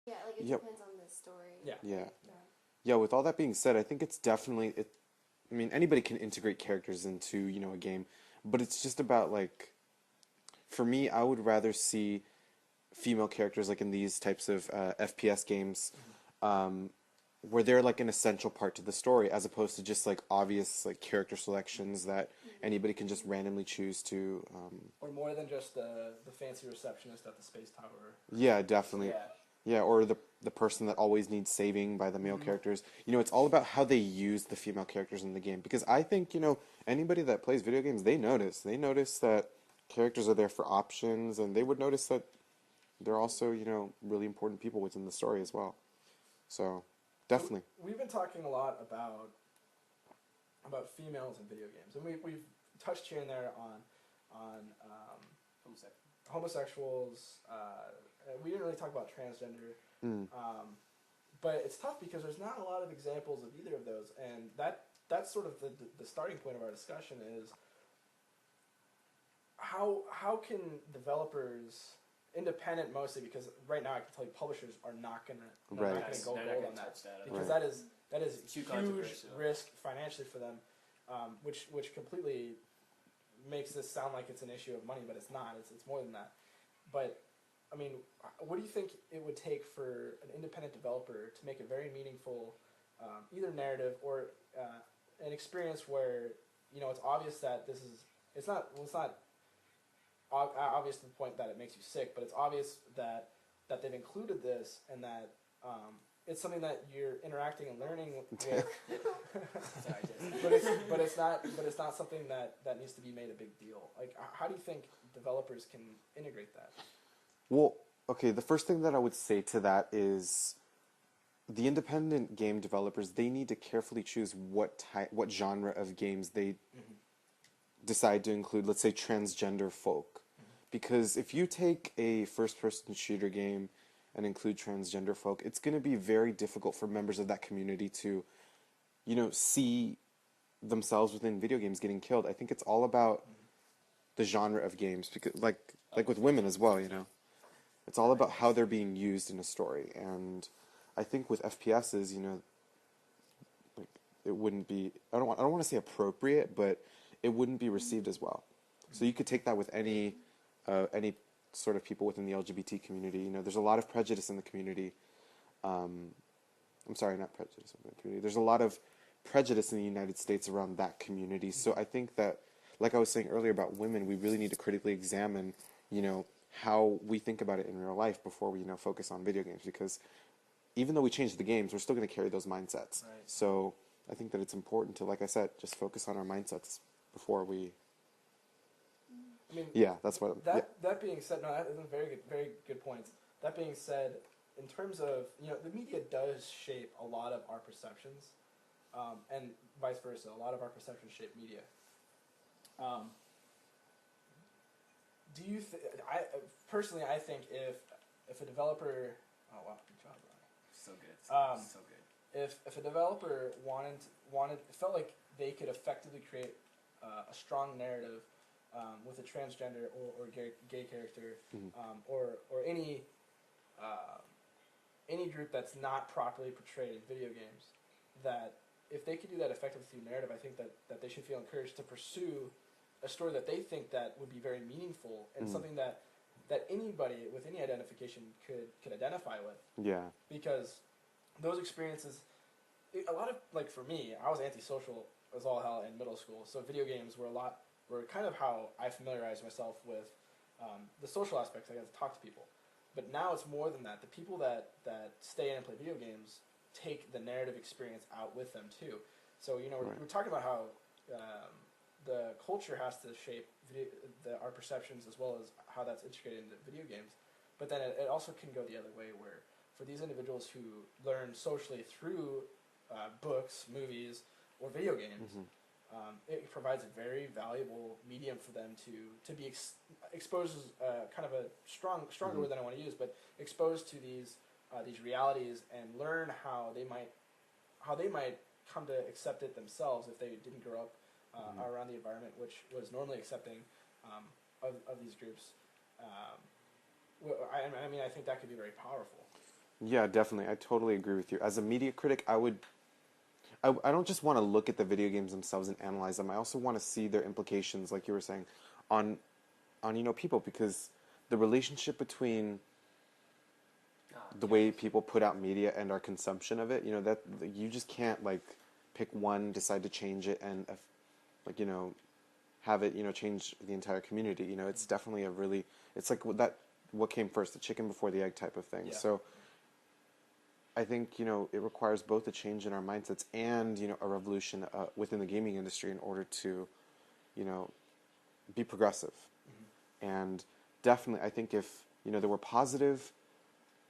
Yeah, like it Yep. depends on the story. Yeah. Yeah. Yeah. Yeah, with all that being said, I think it's definitely it I mean, anybody can integrate characters into, a game, but it's just about like for me, I would rather see female characters like in these types of FPS games, um, where they're like an essential part to the story, as opposed to just like obvious like character selections that anybody can just randomly choose to. Or more than just the fancy receptionist at the space tower. Yeah, definitely. Yeah. Yeah, or the person that always needs saving by the male characters. It's all about how they use the female characters in the game. Because I think, anybody that plays video games, they notice. They notice that characters are there for options, and they would notice that they're also, really important people within the story as well. So, definitely. We've been talking a lot about females in video games, and we've touched here and there on homosexuals. We didn't really talk about transgender, Mm. but it's tough because there's not a lot of examples of either of those, and that's sort of the starting point of our discussion is how can developers, independent mostly, because right now I can tell you publishers are not gonna Right. go They're not gold gonna on that touch that at because all. that is It's too huge controversial. risk financially for them, which completely makes this sound like it's an issue of money, but it's not. It's more than that. But I mean, what do you think it would take for an independent developer to make a very meaningful, either narrative or an experience where it's obvious that this is it's not obvious to the point that it makes you sick, but it's obvious that they've included this and that it's something that you're interacting and learning with. Sorry, Jason. but it's not something that needs to be made a big deal. Like, how do you think developers can integrate that? Well, okay, the first thing that I would say to that is the independent game developers, they need to carefully choose what genre of games they decide to include, let's say transgender folk. Because if you take a first-person shooter game and include transgender folk, it's going to be very difficult for members of that community to, see themselves within video games getting killed. I think it's all about the genre of games, because like with women as well, It's all about how they're being used in a story. And I think with FPSs, like it wouldn't be I don't want to say appropriate, but it wouldn't be received as well. So you could take that with any sort of people within the LGBT community. There's a lot of prejudice in the community. I'm sorry, not prejudice in the community. There's a lot of prejudice in the United States around that community. So I think that, like I was saying earlier about women, we really need to critically examine, how we think about it in real life before we, focus on video games. Because even though we change the games, we're still going to carry those mindsets. Right. So I think that it's important to, like I said, just focus on our mindsets before we. I mean, Yeah, that's what. That being said, no, that is a very good points. That being said, in terms of the media does shape a lot of our perceptions, and vice versa. A lot of our perceptions shape media. Do you? I personally, I think if a developer, oh wow, good job, Ronnie. So good. So good. If a developer felt like they could effectively create a strong narrative with a transgender or gay character, or any group that's not properly portrayed in video games, that if they could do that effectively through narrative, I think that they should feel encouraged to pursue a story that they think that would be very meaningful and something that anybody with any identification could identify with. Yeah. Because those experiences, a lot of, like for me, I was antisocial as all hell in middle school, so video games were kind of how I familiarized myself with the social aspects. I got to talk to people. But now it's more than that. The people that stay in and play video games take the narrative experience out with them too. So we're talking about how the culture has to shape our perceptions as well as how that's integrated into video games. But then it also can go the other way, where for these individuals who learn socially through books, movies, or video games, it provides a very valuable medium for them to be exposed as kind of a stronger word than I want to use, but exposed to these realities and learn how they might come to accept it themselves if they didn't grow up around the environment which was normally accepting of these groups. I mean, I think that could be very powerful. Yeah, definitely. I totally agree with you. As a media critic, I don't just want to look at the video games themselves and analyze them. I also want to see their implications, like you were saying, on people, because the relationship between the way people put out media and our consumption of it, that you just can't like pick one, decide to change it, and like have it change the entire community. It's definitely it's like what came first, the chicken before the egg type of thing. Yeah. So I think it requires both a change in our mindsets and a revolution within the gaming industry in order to be progressive. And definitely, I think if there were positive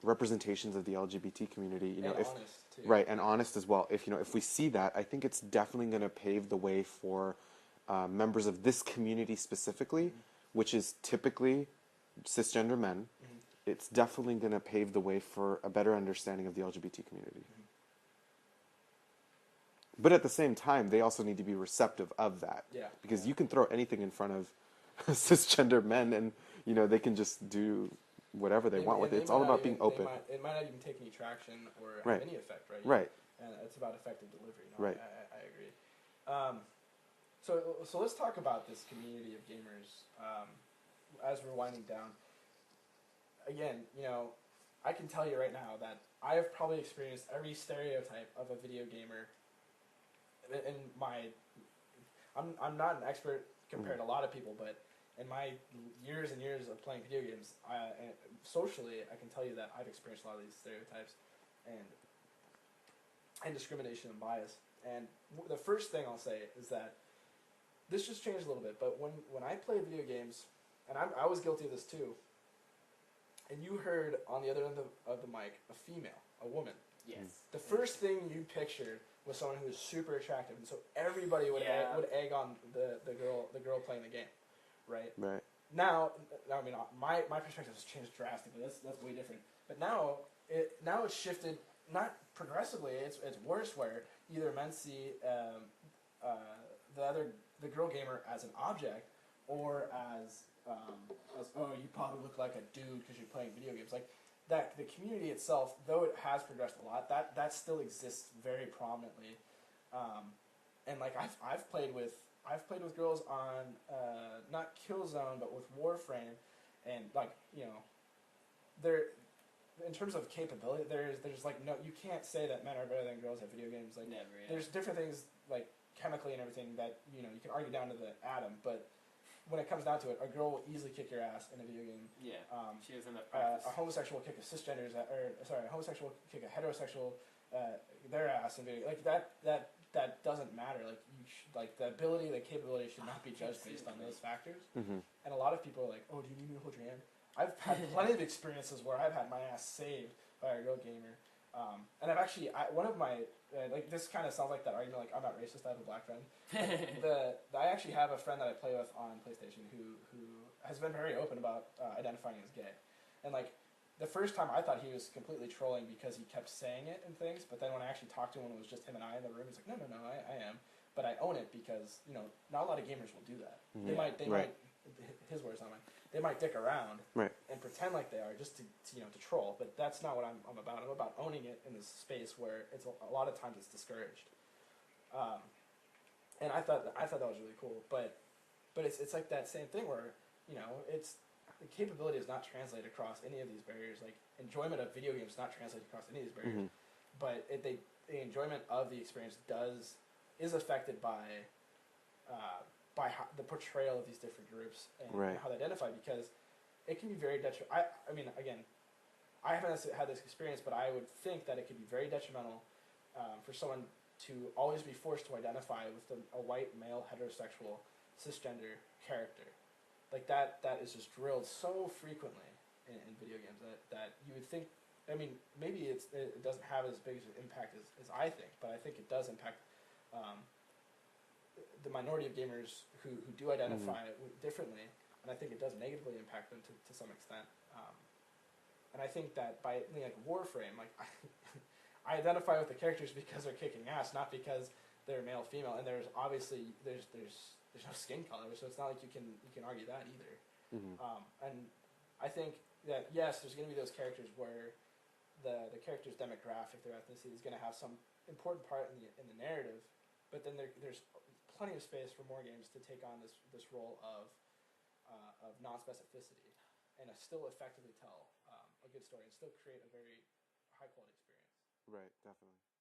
representations of the LGBT community, And if honest, too. right, and honest as well. If we see that, I think it's definitely going to pave the way for members of this community specifically, which is typically cisgender men. It's definitely going to pave the way for a better understanding of the LGBT community. But at the same time, they also need to be receptive of that. Yeah. Because you can throw anything in front of cisgender men and, they can just do whatever they want with it. It's all about being open. It might not even take any traction or Right. have any effect, right? Right. And it's about effective delivery. Right. I agree. So let's talk about this community of gamers as we're winding down. Again, I can tell you right now that I have probably experienced every stereotype of a video gamer. In my, I'm not an expert compared to a lot of people, but in my years and years of playing video games, and socially, I can tell you that I've experienced a lot of these stereotypes and discrimination and bias. And the first thing I'll say is that this just changed a little bit, but when I play video games, and I was guilty of this too, and you heard on the other end of the mic a female, a woman. Yes. The first thing you pictured was someone who was super attractive, and so everybody would egg on the girl playing the game, right? Right. Now, I mean, my perspective has changed drastically. That's way different. But now it's shifted, not progressively. It's worse, where either men see the girl gamer as an object, or as oh, you probably look like a dude because you're playing video games. Like that, the community itself, though it has progressed a lot, that still exists very prominently. And like I've played with girls on not Killzone but with Warframe, and like they're, in terms of capability, there's like no, you can't say that men are better than girls at video games. Like Never. Yeah. there's different things like chemically and everything that you can argue down to the atom, but when it comes down to it, a girl will easily kick your ass in a video game. Yeah. She has enough A practice. homosexual will kick a a homosexual will kick a heterosexual their ass in video. Like that doesn't matter. Like like the ability, the capability should not be judged based on those factors. Mm-hmm. And a lot of people are like, "Oh, do you need me to hold your hand?" I've had plenty of experiences where I've had my ass saved by a girl gamer. And I've actually, one of my, like this kind of sounds like that argument, like I'm not racist, I have a black friend. I actually have a friend that I play with on PlayStation who has been very open about identifying as gay. And like, the first time I thought he was completely trolling because he kept saying it and things, but then when I actually talked to him when it was just him and I in the room, he's like, no, I am. But I own it because, not a lot of gamers will do that. Mm-hmm. They might, his words, not mine, they might dick around and pretend like they are just to troll, but that's not what I'm about. I'm about owning it in this space where it's a lot of times it's discouraged. And I thought that was really cool, but it's like that same thing where it's the capability is not translated across any of these barriers. Like enjoyment of video games is not translated across any of these barriers, but the enjoyment of the experience is affected by the portrayal of these different groups and how they identify, because it can be very detrimental. I mean, again, I haven't had this experience, but I would think that it could be very detrimental for someone to always be forced to identify with a white male heterosexual cisgender character. Like that is just drilled so frequently in video games that you would think. I mean, maybe it doesn't have as big an impact as I think, but I think it does impact the minority of gamers who do identify differently, and I think it does negatively impact them to some extent. And I think that by like Warframe, like I identify with the characters because they're kicking ass, not because they're male female. And there's obviously there's no skin color, so it's not like you can argue that either. Mm-hmm. And I think that yes, there's going to be those characters where the character's demographic, their ethnicity is going to have some important part in the narrative, but then there's plenty of space for more games to take on this role of non-specificity and still effectively tell a good story and still create a very high quality experience. Right, definitely.